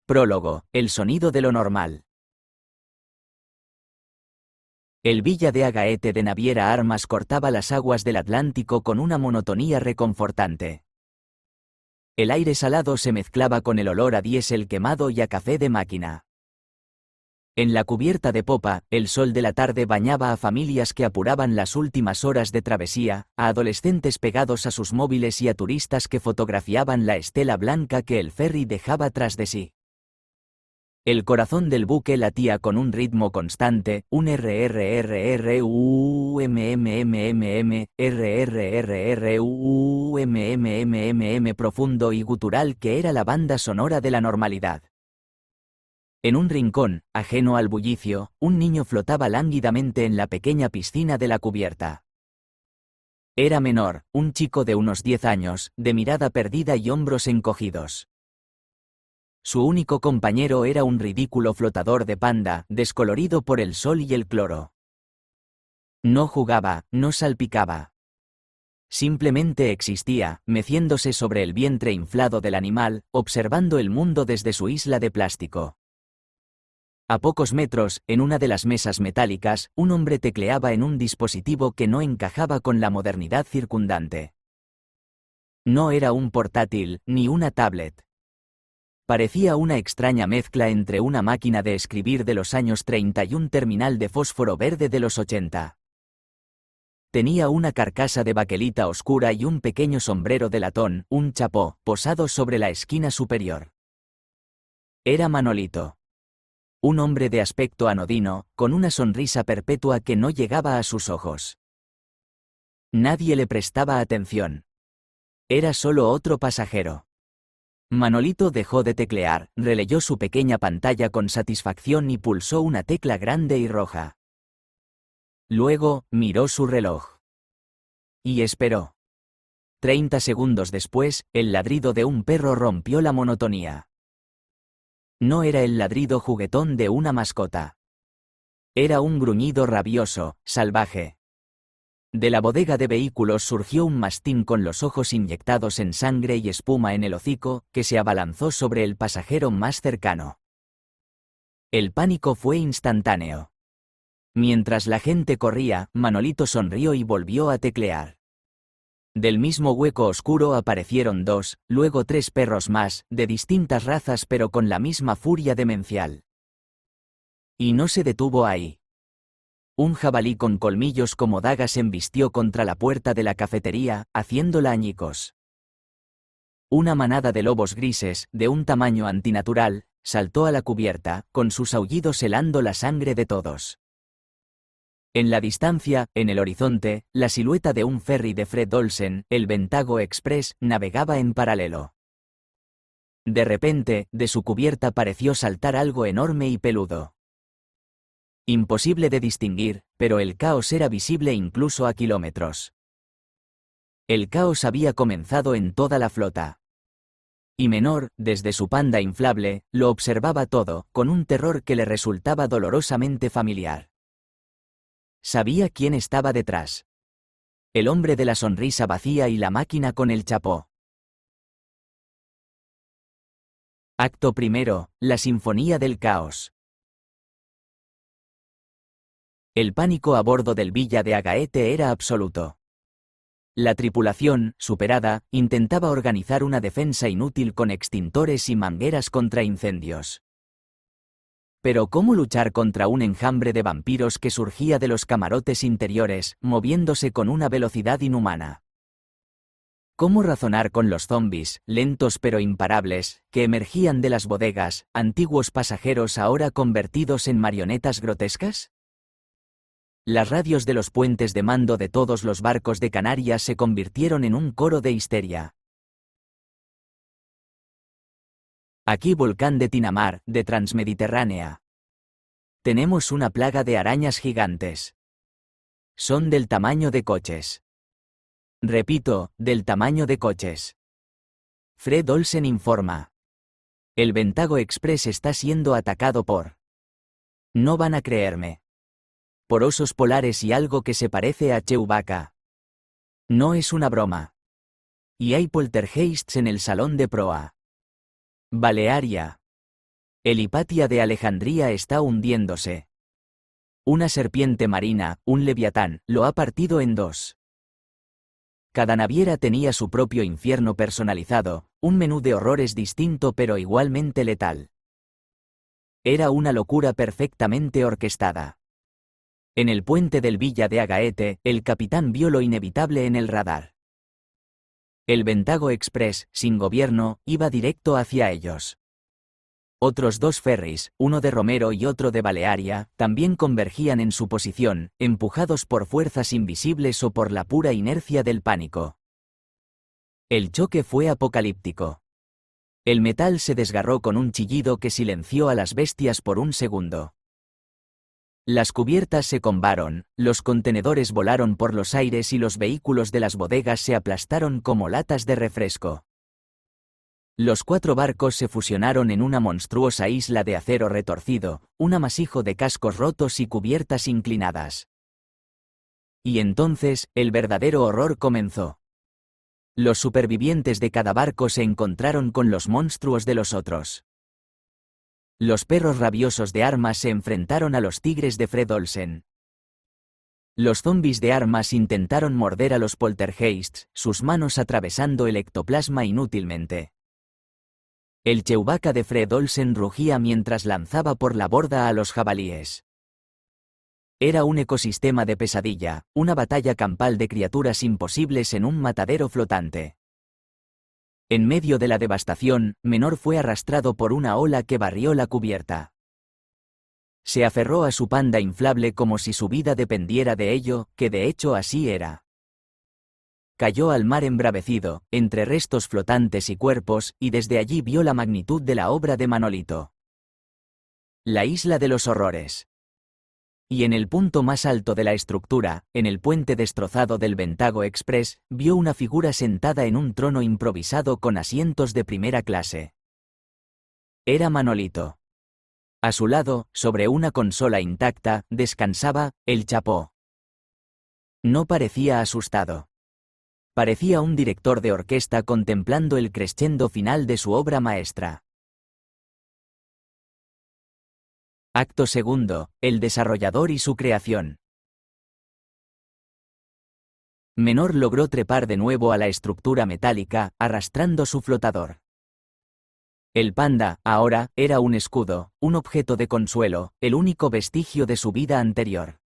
Prólogo, el sonido de lo normal. El Villa de Agaete de Naviera Armas cortaba las aguas del Atlántico con una monotonía reconfortante. El aire salado se mezclaba con el olor a diésel quemado y a café de máquina. En la cubierta de popa, el sol de la tarde bañaba a familias que apuraban las últimas horas de travesía, a adolescentes pegados a sus móviles y a turistas que fotografiaban la estela blanca que el ferry dejaba tras de sí. El corazón del buque latía con un ritmo constante, un rrrrrrummmmm profundo y gutural que era la banda sonora de la normalidad. En un rincón, ajeno al bullicio, un niño flotaba lánguidamente en la pequeña piscina de la cubierta. Era menor, un chico de unos 10 años, de mirada perdida y hombros encogidos. Su único compañero era un ridículo flotador de panda, descolorido por el sol y el cloro. No jugaba, no salpicaba. Simplemente existía, meciéndose sobre el vientre inflado del animal, observando el mundo desde su isla de plástico. A pocos metros, en una de las mesas metálicas, un hombre tecleaba en un dispositivo que no encajaba con la modernidad circundante. No era un portátil, ni una tablet. Parecía una extraña mezcla entre una máquina de escribir de los años 30 y un terminal de fósforo verde de los 80. Tenía una carcasa de baquelita oscura y un pequeño sombrero de latón, un chapó, posado sobre la esquina superior. Era Manolito. Un hombre de aspecto anodino, con una sonrisa perpetua que no llegaba a sus ojos. Nadie le prestaba atención. Era solo otro pasajero. Manolito dejó de teclear, releyó su pequeña pantalla con satisfacción y pulsó una tecla grande y roja. Luego, miró su reloj. Y esperó. 30 segundos después, el ladrido de un perro rompió la monotonía. No era el ladrido juguetón de una mascota. Era un gruñido rabioso, salvaje. De la bodega de vehículos surgió un mastín con los ojos inyectados en sangre y espuma en el hocico, que se abalanzó sobre el pasajero más cercano. El pánico fue instantáneo. Mientras la gente corría, Manolito sonrió y volvió a teclear. Del mismo hueco oscuro aparecieron 2, luego 3 perros más, de distintas razas pero con la misma furia demencial. Y no se detuvo ahí. Un jabalí con colmillos como dagas embistió contra la puerta de la cafetería, haciéndola añicos. Una manada de lobos grises, de un tamaño antinatural, saltó a la cubierta, con sus aullidos helando la sangre de todos. En la distancia, en el horizonte, la silueta de un ferry de Fred Olsen, el Ventago Express, navegaba en paralelo. De repente, de su cubierta pareció saltar algo enorme y peludo. Imposible de distinguir, pero el caos era visible incluso a kilómetros. El caos había comenzado en toda la flota. Y Menor, desde su panda inflable, lo observaba todo, con un terror que le resultaba dolorosamente familiar. Sabía quién estaba detrás. El hombre de la sonrisa vacía y la máquina con el chapó. Acto primero, la Sinfonía del Caos. El pánico a bordo del Villa de Agaete era absoluto. La tripulación, superada, intentaba organizar una defensa inútil con extintores y mangueras contra incendios. Pero ¿cómo luchar contra un enjambre de vampiros que surgía de los camarotes interiores, moviéndose con una velocidad inhumana? ¿Cómo razonar con los zombis, lentos pero imparables, que emergían de las bodegas, antiguos pasajeros ahora convertidos en marionetas grotescas? Las radios de los puentes de mando de todos los barcos de Canarias se convirtieron en un coro de histeria. Aquí volcán de Tinamar, de Transmediterránea. Tenemos una plaga de arañas gigantes. Son del tamaño de coches. Repito, del tamaño de coches. Fred Olsen informa. El Ventago Express está siendo atacado por... No van a creerme. Por osos polares y algo que se parece a Chewbacca. No es una broma. Y hay poltergeists en el salón de proa. Balearia. El Hipatia de Alejandría está hundiéndose. Una serpiente marina, un leviatán, lo ha partido en dos. Cada naviera tenía su propio infierno personalizado, un menú de horrores distinto pero igualmente letal. Era una locura perfectamente orquestada. En el puente del Villa de Agaete, el capitán vio lo inevitable en el radar. El Ventago Express, sin gobierno, iba directo hacia ellos. Otros dos ferries, uno de Romero y otro de Balearia, también convergían en su posición, empujados por fuerzas invisibles o por la pura inercia del pánico. El choque fue apocalíptico. El metal se desgarró con un chillido que silenció a las bestias por un segundo. Las cubiertas se combaron, los contenedores volaron por los aires y los vehículos de las bodegas se aplastaron como latas de refresco. Los 4 barcos se fusionaron en una monstruosa isla de acero retorcido, un amasijo de cascos rotos y cubiertas inclinadas. Y entonces, el verdadero horror comenzó. Los supervivientes de cada barco se encontraron con los monstruos de los otros. Los perros rabiosos de armas se enfrentaron a los tigres de Fred Olsen. Los zombis de armas intentaron morder a los poltergeists, sus manos atravesando el ectoplasma inútilmente. El Chewbacca de Fred Olsen rugía mientras lanzaba por la borda a los jabalíes. Era un ecosistema de pesadilla, una batalla campal de criaturas imposibles en un matadero flotante. En medio de la devastación, Menor fue arrastrado por una ola que barrió la cubierta. Se aferró a su panda inflable como si su vida dependiera de ello, que de hecho así era. Cayó al mar embravecido, entre restos flotantes y cuerpos, y desde allí vio la magnitud de la obra de Manolito. La isla de los horrores. Y en el punto más alto de la estructura, en el puente destrozado del Ventago Express, vio una figura sentada en un trono improvisado con asientos de primera clase. Era Manolito. A su lado, sobre una consola intacta, descansaba el Chapó. No parecía asustado. Parecía un director de orquesta contemplando el crescendo final de su obra maestra. Acto segundo, el desarrollador y su creación. Menor logró trepar de nuevo a la estructura metálica, arrastrando su flotador. El panda, ahora, era un escudo, un objeto de consuelo, el único vestigio de su vida anterior.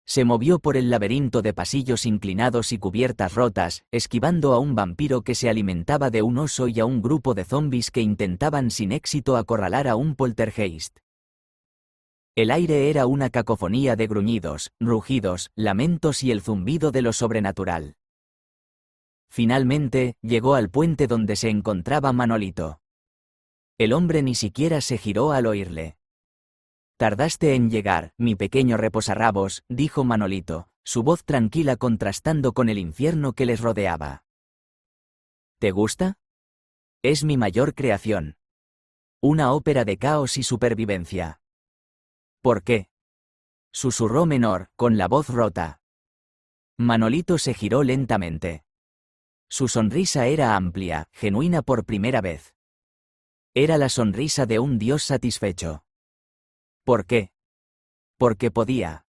Se movió por el laberinto de pasillos inclinados y cubiertas rotas, esquivando a un vampiro que se alimentaba de un oso y a un grupo de zombis que intentaban sin éxito acorralar a un poltergeist. El aire era una cacofonía de gruñidos, rugidos, lamentos y el zumbido de lo sobrenatural. Finalmente, llegó al puente donde se encontraba Manolito. El hombre ni siquiera se giró al oírle. «Tardaste en llegar, mi pequeño reposarrabos», dijo Manolito, su voz tranquila contrastando con el infierno que les rodeaba. «¿Te gusta? Es mi mayor creación. Una ópera de caos y supervivencia». «¿Por qué?», susurró Menor, con la voz rota. Manolito se giró lentamente. Su sonrisa era amplia, genuina por primera vez. Era la sonrisa de un dios satisfecho. ¿Por qué? Porque podía.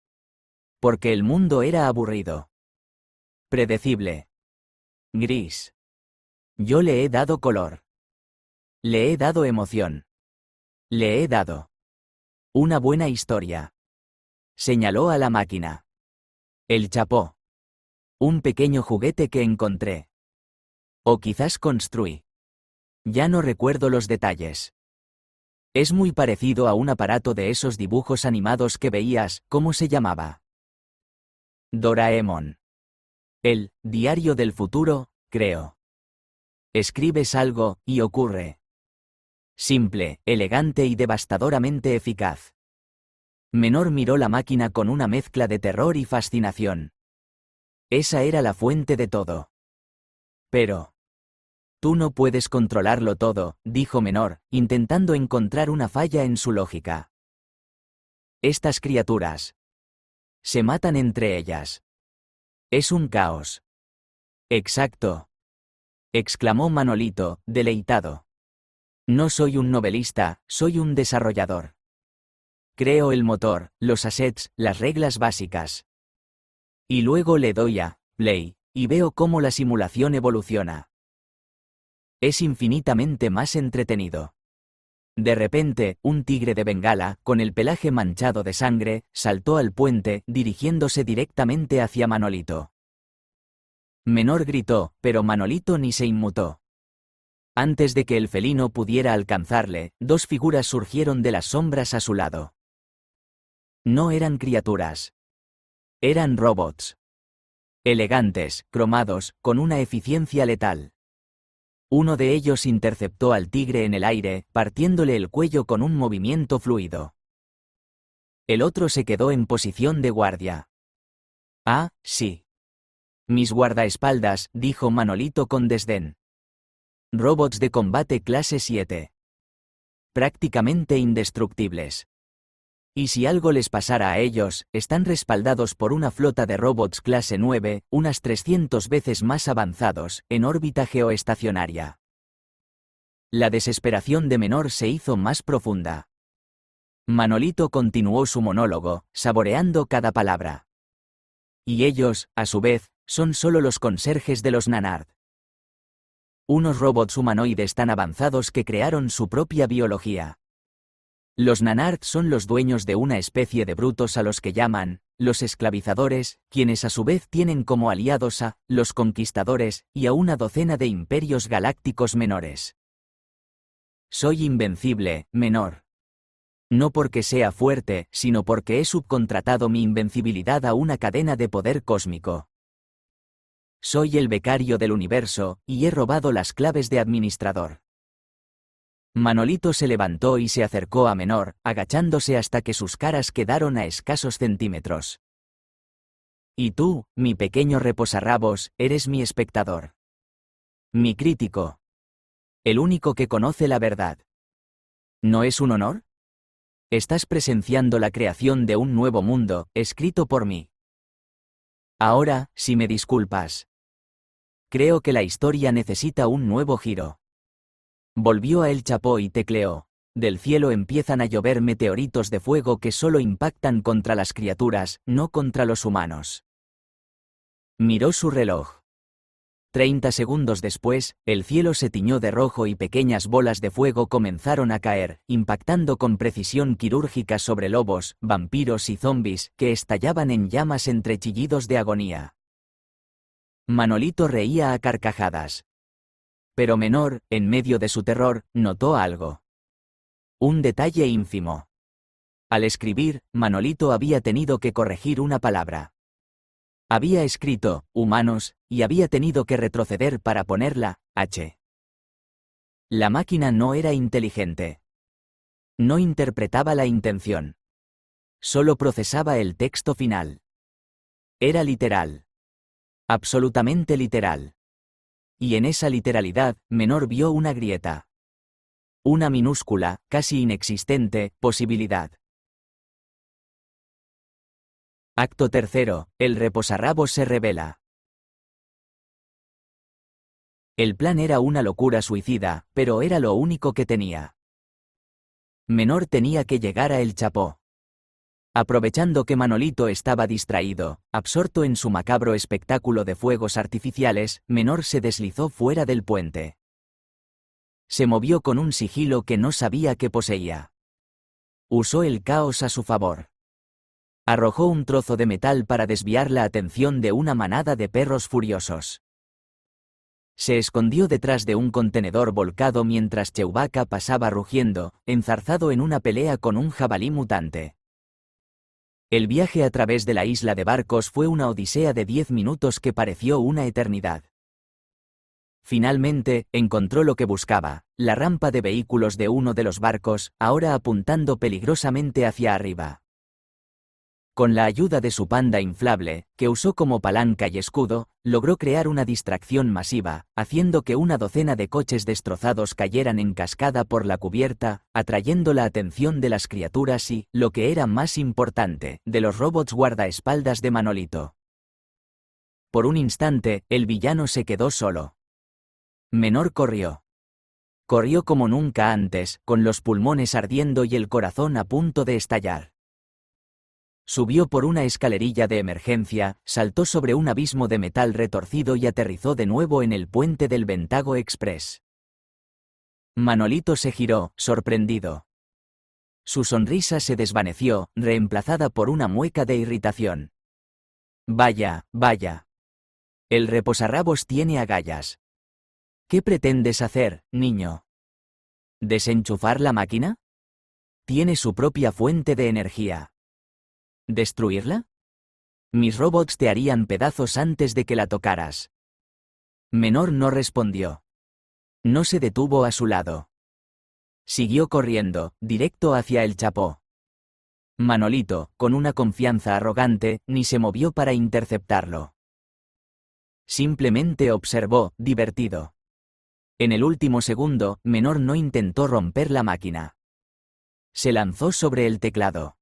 Porque el mundo era aburrido. Predecible. Gris. Yo le he dado color. Le he dado emoción. Le he dado una buena historia. Señaló a la máquina. El Chapó. Un pequeño juguete que encontré. O quizás construí. Ya no recuerdo los detalles. Es muy parecido a un aparato de esos dibujos animados que veías, ¿cómo se llamaba? Doraemon. El diario del futuro, creo. Escribes algo, y ocurre. Simple, elegante y devastadoramente eficaz. Menor miró la máquina con una mezcla de terror y fascinación. Esa era la fuente de todo. Pero tú no puedes controlarlo todo, dijo Menor, intentando encontrar una falla en su lógica. Estas criaturas se matan entre ellas. Es un caos. Exacto, exclamó Manolito, deleitado. No soy un novelista, soy un desarrollador. Creo el motor, los assets, las reglas básicas. Y luego le doy a play, y veo cómo la simulación evoluciona. Es infinitamente más entretenido. De repente, un tigre de Bengala, con el pelaje manchado de sangre, saltó al puente, dirigiéndose directamente hacia Manolito. Menor gritó, pero Manolito ni se inmutó. Antes de que el felino pudiera alcanzarle, dos figuras surgieron de las sombras a su lado. No eran criaturas. Eran robots. Elegantes, cromados, con una eficiencia letal. Uno de ellos interceptó al tigre en el aire, partiéndole el cuello con un movimiento fluido. El otro se quedó en posición de guardia. Ah, sí. Mis guardaespaldas, dijo Manolito con desdén. Robots de combate clase 7. Prácticamente indestructibles. Y si algo les pasara a ellos, están respaldados por una flota de robots clase 9, unas 300 veces más avanzados, en órbita geoestacionaria. La desesperación de Menor se hizo más profunda. Manolito continuó su monólogo, saboreando cada palabra. Y ellos, a su vez, son solo los conserjes de los Nanard. Unos robots humanoides tan avanzados que crearon su propia biología. Los Nanard son los dueños de una especie de brutos a los que llaman los esclavizadores, quienes a su vez tienen como aliados a los conquistadores y a una docena de imperios galácticos menores. Soy invencible, Menor. No porque sea fuerte, sino porque he subcontratado mi invencibilidad a una cadena de poder cósmico. Soy el becario del universo, y he robado las claves de administrador. Manolito se levantó y se acercó a Menor, agachándose hasta que sus caras quedaron a escasos centímetros. Y tú, mi pequeño reposarrabos, eres mi espectador. Mi crítico. El único que conoce la verdad. ¿No es un honor? Estás presenciando la creación de un nuevo mundo, escrito por mí. Ahora, si me disculpas. Creo que la historia necesita un nuevo giro. Volvió a El Chapo y tecleó. Del cielo empiezan a llover meteoritos de fuego que solo impactan contra las criaturas, no contra los humanos. Miró su reloj. 30 segundos después, el cielo se tiñó de rojo y pequeñas bolas de fuego comenzaron a caer, impactando con precisión quirúrgica sobre lobos, vampiros y zombis, que estallaban en llamas entre chillidos de agonía. Manolito reía a carcajadas. Pero Menor, en medio de su terror, notó algo. Un detalle ínfimo. Al escribir, Manolito había tenido que corregir una palabra. Había escrito, humanos, y había tenido que retroceder para ponerla, H. La máquina no era inteligente. No interpretaba la intención. Solo procesaba el texto final. Era literal. Absolutamente literal. Y en esa literalidad, Menor vio una grieta. Una minúscula, casi inexistente, posibilidad. Acto tercero, el reposarrabos se revela. El plan era una locura suicida, pero era lo único que tenía. Menor tenía que llegar a El Chapó. Aprovechando que Manolito estaba distraído, absorto en su macabro espectáculo de fuegos artificiales, Menor se deslizó fuera del puente. Se movió con un sigilo que no sabía que poseía. Usó el caos a su favor. Arrojó un trozo de metal para desviar la atención de una manada de perros furiosos. Se escondió detrás de un contenedor volcado mientras Chewbacca pasaba rugiendo, enzarzado en una pelea con un jabalí mutante. El viaje a través de la isla de barcos fue una odisea de 10 minutos que pareció una eternidad. Finalmente, encontró lo que buscaba, la rampa de vehículos de uno de los barcos, ahora apuntando peligrosamente hacia arriba. Con la ayuda de su panda inflable, que usó como palanca y escudo, logró crear una distracción masiva, haciendo que una docena de coches destrozados cayeran en cascada por la cubierta, atrayendo la atención de las criaturas y, lo que era más importante, de los robots guardaespaldas de Manolito. Por un instante, el villano se quedó solo. Menor corrió. Corrió como nunca antes, con los pulmones ardiendo y el corazón a punto de estallar. Subió por una escalerilla de emergencia, saltó sobre un abismo de metal retorcido y aterrizó de nuevo en el puente del Ventago Express. Manolito se giró, sorprendido. Su sonrisa se desvaneció, reemplazada por una mueca de irritación. Vaya, vaya. El reposarrabos tiene agallas. ¿Qué pretendes hacer, niño? ¿Desenchufar la máquina? Tiene su propia fuente de energía. ¿Destruirla? Mis robots te harían pedazos antes de que la tocaras. Menor no respondió. No se detuvo a su lado. Siguió corriendo, directo hacia el chapó. Manolito, con una confianza arrogante, ni se movió para interceptarlo. Simplemente observó, divertido. En el último segundo, Menor no intentó romper la máquina. Se lanzó sobre el teclado.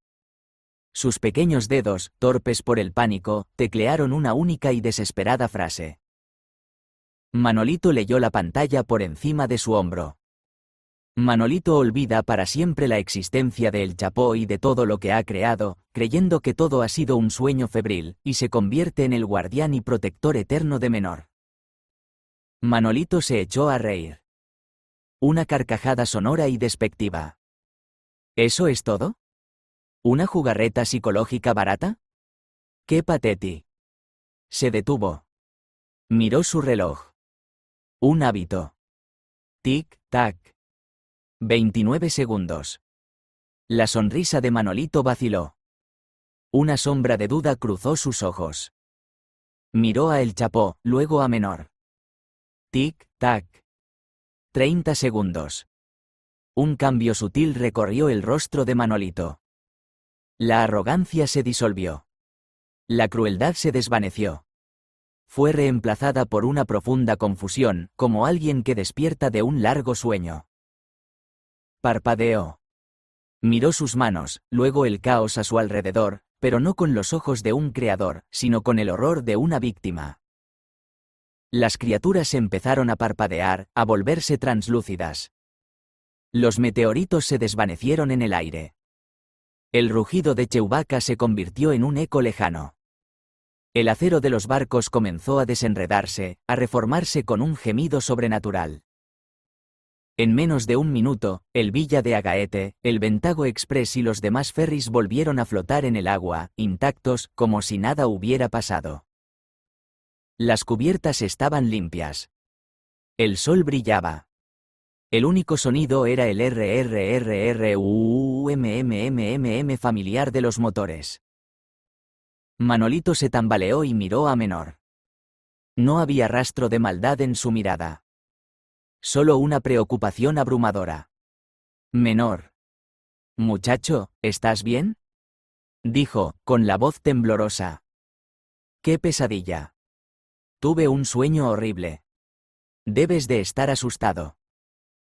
Sus pequeños dedos, torpes por el pánico, teclearon una única y desesperada frase. Manolito leyó la pantalla por encima de su hombro. Manolito olvida para siempre la existencia de El Chapó y de todo lo que ha creado, creyendo que todo ha sido un sueño febril, y se convierte en el guardián y protector eterno de Menor. Manolito se echó a reír. Una carcajada sonora y despectiva. ¿Eso es todo? ¿Una jugarreta psicológica barata? ¡Qué pateti! Se detuvo. Miró su reloj. Un hábito. Tic-tac. 29 segundos. La sonrisa de Manolito vaciló. Una sombra de duda cruzó sus ojos. Miró a El Chapó, luego a Menor. Tic-tac. 30 segundos. Un cambio sutil recorrió el rostro de Manolito. La arrogancia se disolvió. La crueldad se desvaneció. Fue reemplazada por una profunda confusión, como alguien que despierta de un largo sueño. Parpadeó. Miró sus manos, luego el caos a su alrededor, pero no con los ojos de un creador, sino con el horror de una víctima. Las criaturas empezaron a parpadear, a volverse translúcidas. Los meteoritos se desvanecieron en el aire. El rugido de Chewbacca se convirtió en un eco lejano. El acero de los barcos comenzó a desenredarse, a reformarse con un gemido sobrenatural. En menos de un minuto, el Villa de Agaete, el Ventago Express y los demás ferries volvieron a flotar en el agua, intactos, como si nada hubiera pasado. Las cubiertas estaban limpias. El sol brillaba. El único sonido era el RRRRUMMMMM familiar de los motores. Manolito se tambaleó y miró a Menor. No había rastro de maldad en su mirada. Solo una preocupación abrumadora. Menor. Muchacho, ¿estás bien? Dijo, con la voz temblorosa. ¡Qué pesadilla! Tuve un sueño horrible. Debes de estar asustado.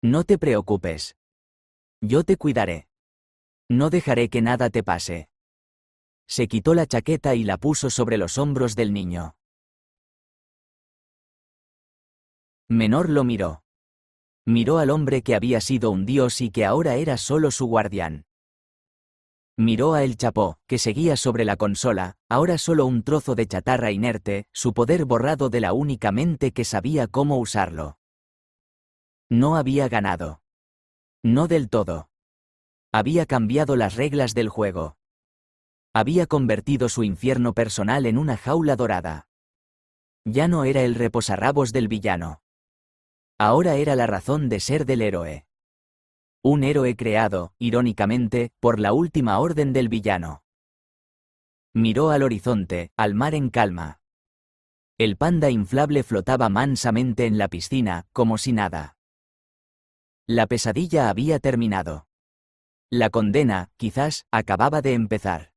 No te preocupes. Yo te cuidaré. No dejaré que nada te pase. Se quitó la chaqueta y la puso sobre los hombros del niño. Menor lo miró. Miró al hombre que había sido un dios y que ahora era solo su guardián. Miró a El Chapó, que seguía sobre la consola, ahora solo un trozo de chatarra inerte, su poder borrado de la única mente que sabía cómo usarlo. No había ganado. No del todo. Había cambiado las reglas del juego. Había convertido su infierno personal en una jaula dorada. Ya no era el reposarrabos del villano. Ahora era la razón de ser del héroe. Un héroe creado, irónicamente, por la última orden del villano. Miró al horizonte, al mar en calma. El panda inflable flotaba mansamente en la piscina, como si nada. La pesadilla había terminado. La condena, quizás, acababa de empezar.